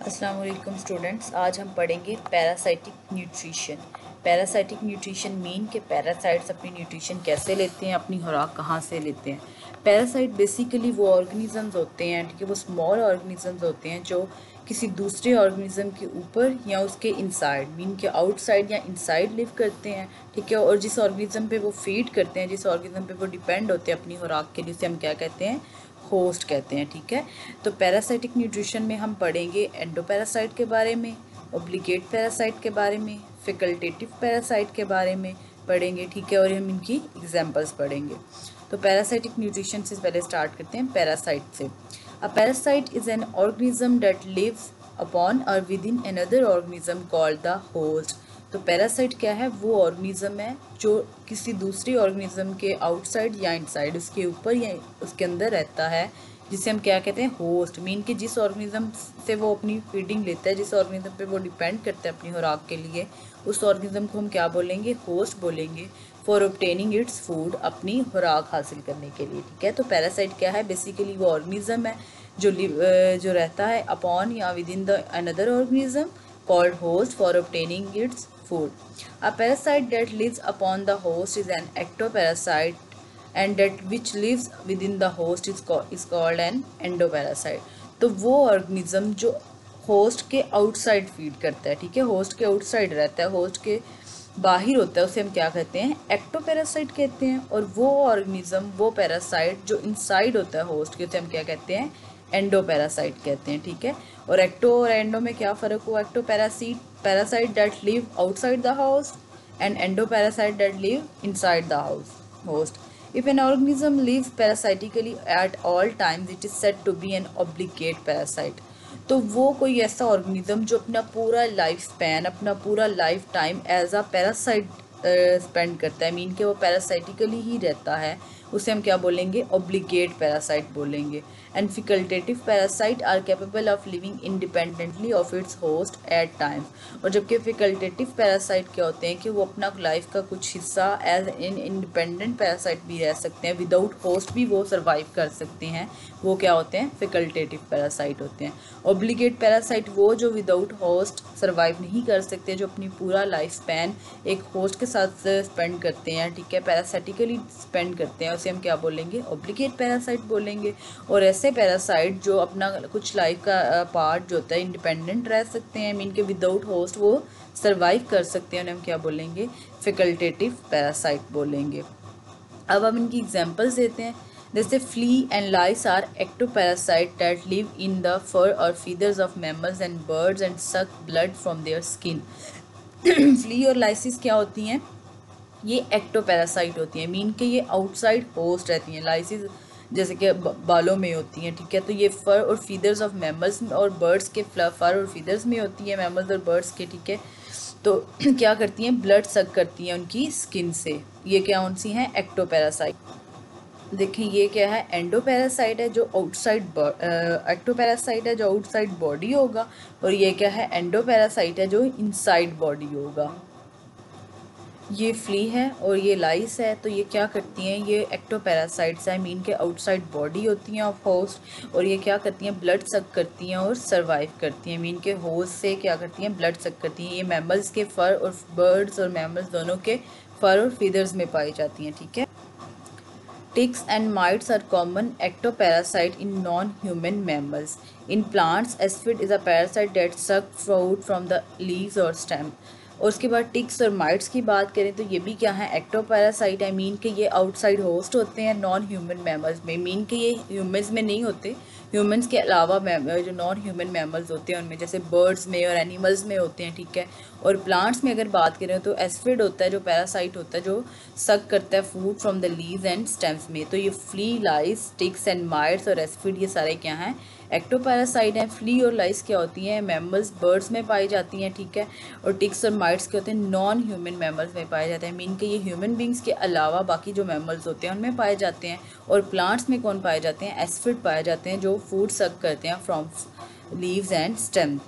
अस्सलाम वालेकुम स्टूडेंट्स, आज हम पढ़ेंगे parasitic nutrition. Parasitic nutrition mean के पैरासाइट्स अपनी न्यूट्रिशन कैसे लेते हैं, अपनी खुराक कहाँ से लेते हैं। पैरासाइट बेसिकली वो ऑर्गेनिजम्स होते हैं, ठीक है, वो स्मॉल ऑर्गेनिजम्स होते हैं जो किसी दूसरे ऑर्गेनिज्म के ऊपर या उसके इनसाइड मीन के आउटसाइड या इनसाइड लिव करते हैं, ठीक है। और जिस ऑर्गेनिज्म पे वो फीड करते हैं, जिस ऑर्गेनिज्म पे वो डिपेंड होते हैं अपनी खुराक के लिए, उसे हम क्या कहते हैं, होस्ट कहते हैं, ठीक है। तो पैरासाइटिक न्यूट्रिशन में हम पढ़ेंगे एंडोपैरासाइट के बारे में, ऑब्लिगेट पैरासाइट के बारे में, फैकल्टेटिव पैरासाइट के बारे में पढ़ेंगे, ठीक है। और हम इनकी एग्जांपल्स पढ़ेंगे। तो पैरासाइटिक न्यूट्रिशन से पहले स्टार्ट करते हैं पैरासाइट से। A parasite is an organism that lives upon or within another organism called the host. तो पैरासाइट क्या है, वो ऑर्गेनिज्म है जो किसी दूसरी ऑर्गेनिज्म के आउटसाइड या इनसाइड, उसके ऊपर या उसके अंदर रहता है, जिसे हम क्या कहते हैं, होस्ट। मीन कि जिस ऑर्गेनिज्म से वो अपनी फीडिंग लेता है, जिस ऑर्गेनिज्म पे वो डिपेंड करता है अपनी खुराक के लिए, उस ऑर्गेनिज्म को हम क्या बोलेंगे, होस्ट बोलेंगे। फॉर ऑब्टेनिंग इट्स फूड, अपनी खुराक हासिल करने के लिए, ठीक है। तो पैरासाइट क्या है, बेसिकली वो ऑर्गेनिज्म है जो रहता है अपॉन या with in the another organism called host for obtaining its food. A parasite that lives upon the host is an ectoparasite and that which lives within the host is called an endoparasite. तो वो organism जो host के outside feed करता है, ठीक है, host के outside रहता है, होस्ट के बाहर होता है, उसे हम क्या कहते हैं, एक्टोपैरासाइट कहते हैं। और वो ऑर्गेनिज्म, वो पैरासाइट जो इनसाइड होता है होस्ट के, उसे हम क्या कहते हैं, एंडोपैरासाइट कहते हैं, ठीक है। और एक्टो और एंडो में क्या फ़र्क हुआ, ectoparasite that live outside the host and endoparasite that live inside the host. If an organism lives parasitically at all times, it is said to be an obligate parasite. तो वो कोई ऐसा organism जो अपना पूरा life span, अपना पूरा lifetime as a parasite spend करता है, मीन कि वो पैरासाइटिकली ही रहता है, उसे हम क्या बोलेंगे, ऑब्लिगेट पैरासाइट बोलेंगे। And facultative parasite are capable of living independently of its host at times. और जबकि फिकल्टेटिव पैरासाइट क्या होते हैं कि वो अपना लाइफ का कुछ हिस्सा एज इन इंडिपेंडेंट पैरासाइट भी रह सकते हैं, विदाउट होस्ट भी वो सर्वाइव कर सकते हैं, वो क्या होते हैं, फिकल्टेटिव पैरासाइट होते हैं। ऑब्लिगेट पैरासाइट वो जो विदाउट होस्ट सर्वाइव नहीं कर सकते, जो अपनी पूरा लाइफ स्पैन एक होस्ट के साथ स्पेंड करते हैं, ठीक है, पैरासाइटिकली स्पेंड करते हैं, उसे हम क्या बोलेंगे, ऑब्लिगेट पैरासाइट बोलेंगे। और ऐसे पैरासाइट जो अपना कुछ लाइफ का पार्ट जो होता है इंडिपेंडेंट रह सकते हैं, मीन के विदाउट होस्ट वो सर्वाइव कर सकते हैं, उन्हें हम क्या बोलेंगे, फैकल्टेटिव पैरासाइट बोलेंगे। अब हम इनकी एग्जांपल्स देते हैं। जैसे flea and lice are ectoparasite that live in the fur और feathers of mammals and birds and suck blood from their skin. Flea और लाइसिस क्या होती हैं, ये एक्टोपैरासाइट होती हैं, मीन के ये आउटसाइड होस्ट रहती हैं। लाइसिस जैसे कि बालों में होती हैं, ठीक है। तो ये फर और फीदर्स ऑफ मैमल्स और बर्ड्स के फर और फीदर्स में होती है, मैमल्स और बर्ड्स के, ठीक है। तो क्या करती हैं, ब्लड सक करती हैं उनकी स्किन से। ये क्या कौन सी हैं, एक्टोपैरासाइट। देखें ये क्या है, एंडोपैरासाइट है जो आउटसाइड, एक्टोपैरासाइट है जो आउटसाइड बॉडी होगा, और ये क्या है, एंडोपैरासाइट है जो इनसाइड बॉडी होगा। ये फ्ली है और ये लाइस है, तो ये क्या करती हैं, ये एक्टोपैरासाइट्स हैं, मीन के आउटसाइड बॉडी होती हैं ऑफ होस्ट, और ये क्या करती हैं, ब्लड सक करती हैं और सर्वाइव करती हैं, मीन के होस्ट से क्या करती हैं, ब्लड सक करती हैं। ये मैमल्स के फर और बर्ड्स और मैमल्स दोनों के फर और फीदर्स में पाई जाती हैं, ठीक है। Ticks and mites are common ectoparasite in non-human mammals. In plants, aphid is a parasite that sucks food from the leaves or stem. और उसके बाद टिक्स और माइट्स की बात करें तो ये भी क्या है, एक्टोपैरासाइट है, मीन के ये आउटसाइड होस्ट होते हैं नॉन ह्यूमन मैमल्स में, मीन के ये ह्यूमंस में नहीं होते, ह्यूमंस के अलावा जो नॉन ह्यूमन मैमल्स होते हैं उनमें, जैसे बर्ड्स में और एनिमल्स में होते हैं, ठीक है। और प्लांट्स में अगर बात करें तो एस्फिड होता है जो पैरासाइट होता है जो सक करता है food from the leaves and stems में। तो ये flea, lice, ticks and mites और एस्फिड ये सारे क्या हैं, एक्टोपैरासाइट हैं। फ्ली और लाइस क्या होती हैं, मैमल्स बर्ड्स में पाई जाती हैं, ठीक है। और टिक्स और माइट्स क्या होते हैं, नॉन ह्यूमन मैमल्स में पाए जाते हैं, मीन के ये ह्यूमन बींग्स के अलावा बाकी जो मैमल्स होते हैं उनमें पाए जाते हैं। और प्लांट्स में कौन पाए जाते हैं, एस्फिड पाए जाते हैं जो फूड सक करते हैं फ्रॉम लीव्स एंड स्टेम।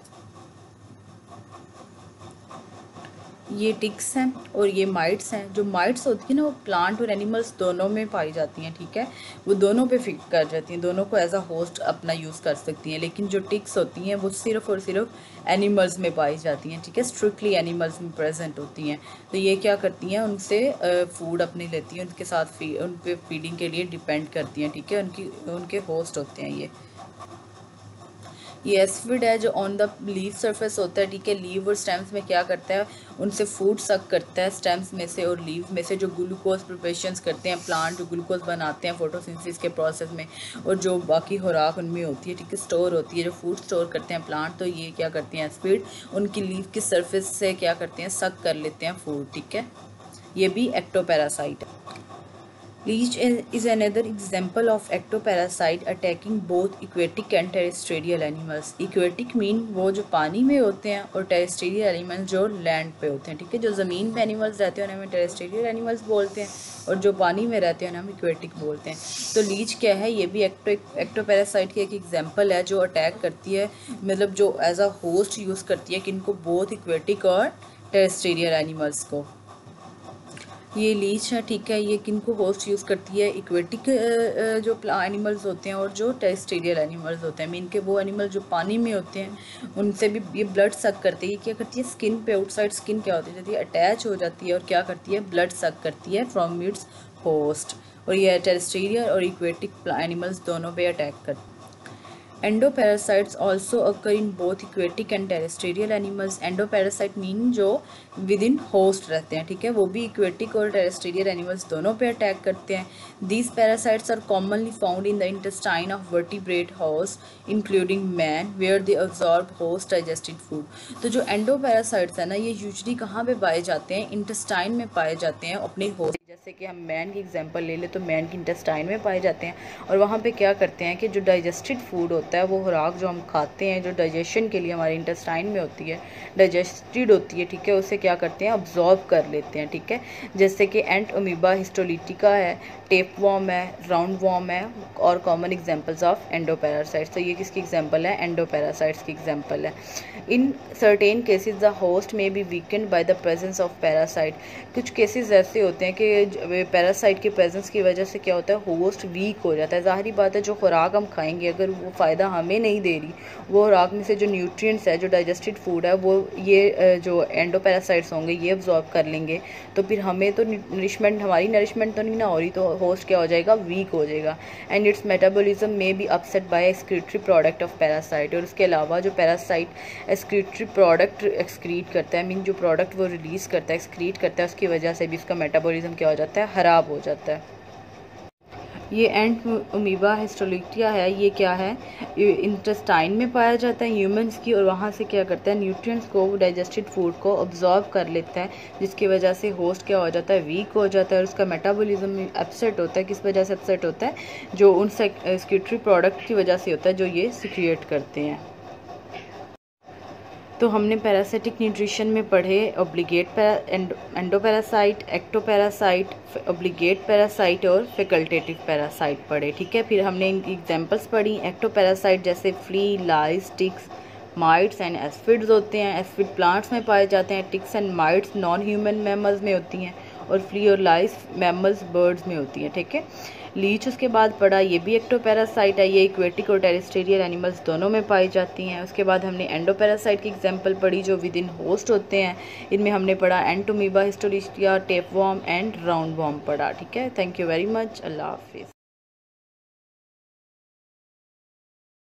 ये टिक्स हैं और ये माइट्स हैं। जो माइट्स होती है ना वो प्लांट और एनिमल्स दोनों में पाई जाती हैं, ठीक है, वो दोनों पे फिट कर जाती हैं, दोनों को एज अ होस्ट अपना यूज़ कर सकती हैं। लेकिन जो टिक्स होती हैं वो सिर्फ और सिर्फ एनिमल्स में पाई जाती हैं, ठीक है, स्ट्रिक्टली एनिमल्स में प्रेजेंट होती हैं। तो ये क्या करती हैं, उनसे फूड अपने लेती हैं, उनके साथ उन पर फीडिंग के लिए डिपेंड करती हैं, ठीक है, उनके होस्ट होते हैं ये एस्फिड है जो ऑन द लीव सरफेस होता है, ठीक है, लीव और स्टेम्स में क्या करता है, उनसे फूड सक करता है स्टेम्स में से और लीव में से, जो ग्लूकोज प्रिपरेशंस करते हैं प्लांट, जो ग्लूकोज बनाते हैं फोटोसिंथेसिस के प्रोसेस में, और जो बाकी खुराक उनमें होती है, ठीक है, स्टोर होती है, जो फूड स्टोर करते हैं प्लांट, तो ये क्या करते हैं एस्फिड उनकी लीव की सरफेस से क्या करते हैं, सक कर लेते हैं फूड, ठीक है, ये भी एक्टोपैरासाइट है। Leech is another example of ectoparasite attacking both aquatic and terrestrial animals. Aquatic mean वो जो पानी में होते हैं और terrestrial animals जो लैंड पे होते हैं, ठीक है, जो ज़मीन पे एनिमल्स रहते हैं उन्हें हम terrestrial एनिमल्स बोलते हैं और जो पानी में रहते हैं उन्हें हम एक्वेटिक बोलते हैं। तो लीच क्या है, ये भी एक्टोपैरासाइट की एक एग्जाम्पल है जो अटैक करती है, मतलब जो एज अ होस्ट यूज़ करती है किनको, बोथ एक्वेटिक और टेरेस्ट्रियल एनिमल्स को। ये लीच है, ठीक है, ये किनको होस्ट यूज़ करती है, इक्वेटिक जो एनिमल्स होते हैं और जो टेरेस्ट्रियल एनिमल्स होते हैं, मीन के वो एनिमल जो पानी में होते हैं उनसे भी ये ब्लड सक करती है। ये क्या करती है, स्किन पे आउटसाइड स्किन क्या होती है, अटैच हो जाती है और क्या करती है, ब्लड सक करती है फ्रॉम इट्स होस्ट। और ये टेरेस्ट्रियल और इक्वेटिक एनिमल्स दोनों पे अटैक करती है। Endoparasites also occur in both aquatic and terrestrial animals. Endoparasite mean जो within host रहते हैं, ठीक है, वो भी aquatic और terrestrial animals दोनों पे अटैक करते हैं। These parasites are commonly found in the intestine of vertebrate hosts, including man, where they absorb host digested food. तो जो endoparasites है ना, ये यूजली कहाँ पे पाए जाते हैं, इंटेस्टाइन में पाए जाते हैं अपने होस्ट। जैसे कि हम मैन की एग्जांपल ले ले तो मैन की इंटेस्टाइन में पाए जाते हैं और वहाँ पे क्या करते हैं कि जो डाइजेस्टेड फूड होता है, वो खुराक जो हम खाते हैं जो डाइजेशन के लिए हमारे इंटेस्टाइन में होती है, डाइजेस्टेड होती है, ठीक है, उसे क्या करते हैं, अब्जॉर्ब कर लेते हैं, ठीक है। जैसे कि एंट अमीबा हिस्टोलिटिका है, टेप वॉर्म है, राउंड वॉर्म है और कॉमन एग्जांपल्स ऑफ एंडोपैरासाइट्स। तो ये किसकी एग्जांपल है, एंडोपैरासाइट्स की एग्जांपल है। In certain cases the host may be weakened by the presence of parasite. कुछ केसेस ऐसे होते हैं कि पैरासाइट की प्रेजेंस की वजह से क्या होता है, होस्ट वीक हो जाता है। ज़ाहिरी बात है, जो खुराक हम खाएंगे अगर वो फ़ायदा हमें नहीं दे रही, वो खुराक में से जो न्यूट्रिएंट्स है, जो डाइजेस्टेड फूड है, वो ये जो एंडोपैरासाइट्स होंगे ये अब्जॉर्ब कर लेंगे, तो फिर हमें तो हमारी नरिशमेंट तो नहीं ना हो रही, तो होस्ट क्या हो जाएगा, वीक हो जाएगा। एंड इट्स मेटाबॉलिज्म में be upset by excretory product of parasite. और उसके अलावा जो पैरासाइट एक्सक्रीटरी प्रोडक्ट एक्सक्रीट करता है, मीन जो प्रोडक्ट वो रिलीज़ करता है, एक्सक्रीट करता है, उसकी वजह से भी इसका मेटाबॉलिज्म क्या हो जाता है, ख़राब हो जाता है। ये एंट अमीबा हिस्टोलिटिका है, ये क्या है, इंटेस्टाइन में पाया जाता है ह्यूमंस की, और वहाँ से क्या करता है, न्यूट्रिएंट्स को, डाइजेस्टेड फूड को अब्जॉर्ब कर लेता है, जिसकी वजह से होस्ट क्या हो जाता है, वीक हो जाता है और उसका मेटाबॉलिज्म अपसेट होता है। किस वजह से अपसेट होता है, जो उन एक्सक्रीटरी प्रोडक्ट की वजह से होता है जो ये सिक्रिएट करते हैं। तो हमने पैरासिटिक न्यूट्रिशन में पढ़े obligate endoparasite, ectoparasite, obligate parasite और फैकल्टेटिव पैरासाइट पढ़े, ठीक है। फिर हमने एग्जांपल्स पढ़ी, एक्टोपैरासाइट जैसे flea, lice, ticks, mites and aphids होते हैं। एस्फिड प्लांट्स में पाए जाते हैं, ticks and mites non human mammals में होती हैं और फ्ली और लाइस मैमल्स बर्ड्स में होती हैं, ठीक है। लीच उसके बाद पढ़ा, ये भी एक्टोपैरासाइट है, ये इक्वेटिक और टेरेस्ट्रियल एनिमल्स दोनों में पाई जाती हैं। उसके बाद हमने एंडोपैरासाइट की एग्जांपल पढ़ी जो विद इन होस्ट होते हैं। इनमें हमने पढ़ा entamoeba histolytica, tapeworm and round worm पढ़ा, ठीक है। थैंक यू वेरी मच, अल्लाह हाफिज़।